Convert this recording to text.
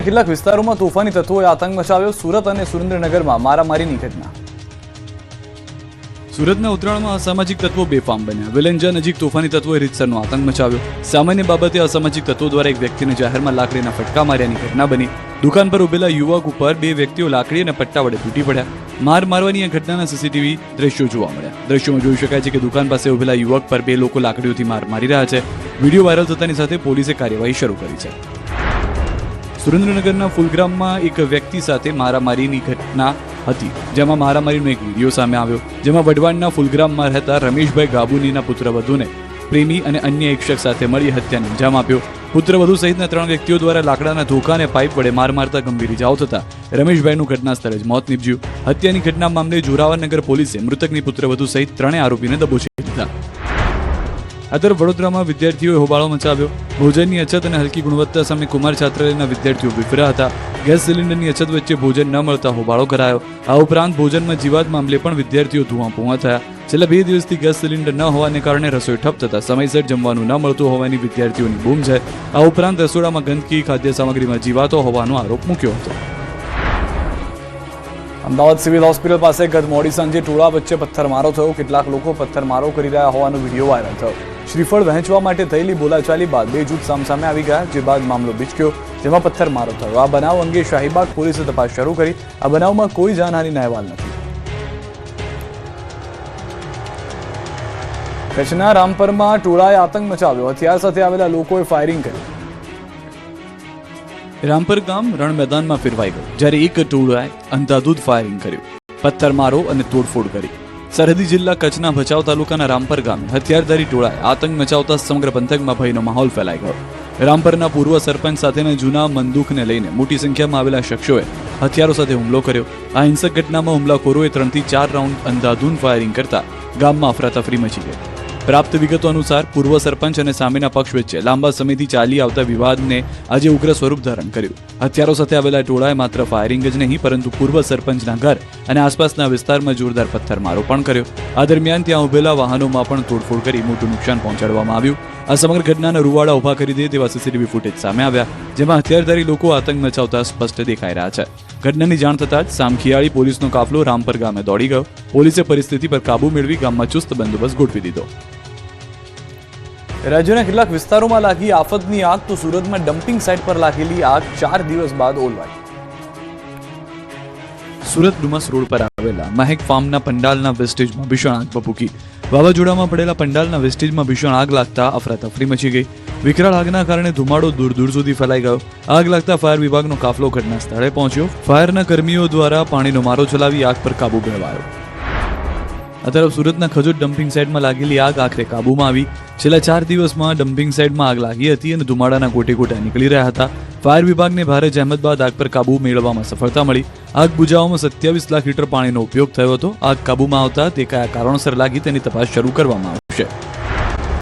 કેટલાક વિસ્તારોમાં તોફાની તત્વોએ આતંક મચાવ્યો. સુરત અને સુરેન્દ્રનગરમાં મારામારીની ઘટના. સુરતના ઉત્તરાયણમાં અસામાજિક તત્વો બેફામ બન્યા. વેલેન્જા નજીક તોફાની તત્વોએ રીતસરનો આતંક મચાવ્યો. સામાન્ય બાબતે અસામાજિક તત્વો દ્વારા એક વ્યક્તિને જાહેરમાં લાકડીના ફટકા માર્યાની ઘટના બની. દુકાન પર ઉભેલા યુવક ઉપર બે વ્યક્તિઓ લાકડી અને પટ્ટા વડે તૂટી પડ્યા. માર મારવાની આ ઘટનાના સીસીટીવી દ્રશ્યો જોવા મળ્યા. દ્રશ્યોમાં જોઈ શકાય છે કે દુકાન પાસે ઉભેલા યુવક પર બે લોકો લાકડીઓથી માર મારી રહ્યા છે. વિડીયો વાયરલ થતાની સાથે પોલીસે કાર્યવાહી શરૂ કરી છે. સુરેન્દ્રનગરના ફુલગ્રામમાં એક વ્યક્તિ સાથે મારામારીની ઘટના હતી, જેમાં મારામારીનો એક વિડીયો સામે આવ્યો, જેમાં વઢવાણના ફુલગ્રામમાં રહેતા રમેશભાઈ ગાબુનીના પુત્રવધૂને પ્રેમી અને અન્ય એક શખ્સ સાથે મળી હત્યાને અંજામ આપ્યો. પુત્રવધુ સહિતના 3 વ્યક્તિઓ દ્વારા લાકડાના ધોકા અને પાઇપ વડે માર મારતા ગંભીર ઇજાઓ થતા રમેશભાઈનું ઘટના સ્થળે જ મોત નીપજ્યું. હત્યાની ઘટના મામલે જોરાવરનગર પોલીસે મૃતકની પુત્રવધુ સહિત 3 આરોપીને દબોચી લીધા. આ તરફ વડોદરામાં વિદ્યાર્થીઓએ હોબાળો મચાવ્યો. ભોજનની અછત અને હલકી ગુણવત્તા સામે કુમાર છાત્રાલયના વિદ્યાર્થીઓ વિફર્યા હતા. ગેસ સિલિન્ડરની અછત વચ્ચે ભોજન ન મળતા હોબાળો કરાયો. આ ઉપરાંત ભોજનમાં જીવાત મામલે પણ વિદ્યાર્થીઓ ધુઆપુઆ થયા. છેલ્લા 2 દિવસથી ગેસ સિલિન્ડર ન હોવાને કારણે રસોઈ ઠપ થતા સમયસર જમવાનું ન મળતું હોવાની વિદ્યાર્થીઓની બૂમ છે. આ ઉપરાંત રસોડામાં ગંદકી, ખાદ્ય સામગ્રીમાં જીવાતો હોવાનો આરોપ મૂક્યો હતો. અમદાવાદ સિવિલ હોસ્પિટલ પાસે ગત મોડી સાંજે ટોળા વચ્ચે પથ્થરમારો થયો. કેટલાક લોકો પથ્થરમારો કરી રહ્યા હોવાનો વિડીયો વાયરલ થયો. શ્રીફળ વહેંચવા માટે થયેલી બોલાચાલી બાદ 2 જૂથ સામસામે આવી ગયા, જે બાદ મામલો બીચક્યો, જેમાં પથ્થરમારો થયો. આ બનાવ અંગે શાહીબાગ પોલીસે તપાસ શરૂ કરી. આ બનાવમાં કોઈ જાનહાનિના અહેવાલ નથી. કચ્છના રામપરમાં ટોળાએ આતંક મચાવ્યો. હથિયાર સાથે આવેલા લોકોએ ફાયરિંગ કર્યું. રામપર ગામ રણ મેદાનમાં ફેરવાઈ ગયું, જ્યારે એક ટોળાએ અંધાધૂંધ ફાયરિંગ કર્યું, પથ્થરમારો અને તોડફોડ કરી. સરહદી જિલ્લા કચ્છના ભચાઉ તાલુકાના રામપર ગામે હથિયારધારી ટોળાએ આતંક મચાવતા સમગ્ર પંથકમાં ભયનો માહોલ ફેલાઈ ગયો. રામપરના પૂર્વ સરપંચ સાથેના જૂના બંદૂકને લઈને મોટી સંખ્યામાં આવેલા શખ્સોએ હથિયારો સાથે હુમલો કર્યો. આ હિંસક ઘટનામાં હુમલાખોરોએ 3 થી 4 રાઉન્ડ અંધાધૂંધ ફાયરિંગ કરતા ગામમાં અફરાતફરી મચી ગઈ. પ્રાપ્ત વિગતો અનુસાર પૂર્વ સરપંચ અને સામેના પક્ષ વચ્ચે લાંબા સમયથી ચાલી આવતા વિવાદને આજે ઉગ્ર સ્વરૂપ ધારણ કર્યું. હથિયારો સાથે આવેલા ટોળાએ માત્ર ફાયરિંગ જ નહીં, પરંતુ પૂર્વ સરપંચના ઘર અને આસપાસના વિસ્તારમાં જોરદાર પથ્થરમારો પણ કર્યો. આ દરમિયાન ત્યાં ઉભેલા વાહનોમાં પણ તોડફોડ કરી મોટું નુકસાન પહોંચાડવામાં આવ્યું. આ સમગ્ર ઘટનાના રૂવાડા ઉભા કરી દે તેવા સીસીટીવી ફૂટેજ સામે આવ્યા, જેમાં હથિયારધારી લોકો આતંક મચાવતા સ્પષ્ટ દેખાઈ રહ્યા છે. ઘટનાની જાણ થતાં જ સામખિયાળી પોલીસનો કાફલો રામપર ગામે દોડી ગયો. પોલીસે પરિસ્થિતિ પર કાબુ મેળવી ગામમાં ચુસ્ત બંદોબસ્ત ગોઠવી દીધો. રાજ્યના કેટલાક વિસ્તારોમાં લાગી આફતની આગ, તો સુરતમાં ડમ્પિંગ સાઇટ પર લાગેલી આગ 4 દિવસ બાદ ઓલવાઈ. સુરત ડુમસ રોડ પર આવેલા મહેક ફાર્મના પંડાલના વેસ્ટેજમાં ભીષણ આગ ભભૂકી. વાવાઝોડામાં પડેલા પંડાલના વેસ્ટેજમાં ભીષણ આગ લાગતા અફરાતફરી મચી ગઈ. વિકરાળ આગના કારણે ધુમાડો દૂર દૂર સુધી ફેલાઈ ગયો. આગ લાગતા ફાયર વિભાગનો કાફલો ઘટના સ્થળે પહોંચ્યો. ફાયરના કર્મીઓ દ્વારા પાણીનો મારો ચલાવી આગ પર કાબુ મેળવાયો. આ તરફ સુરતના ખજોદ ડમ્પિંગ સાઇટમાં લાગેલી આગ આખરે કાબૂમાં આવી. છેલ્લા 4 દિવસમાં ડમ્પિંગ સાઇટમાં આગ લાગી હતી અને ધુમાડાના ગોટે ગોટા નીકળી રહ્યા હતા. ફાયર વિભાગને ભારે જહેમત બાદ આગ પર કાબુ મેળવવામાં સફળતા મળી. આગ બુઝાવવામાં 27 લાખ લીટર પાણીનો ઉપયોગ થયો હતો. આગ કાબૂમાં આવતા તે કયા કારણોસર લાગી તેની તપાસ શરૂ કરવામાં આવશે.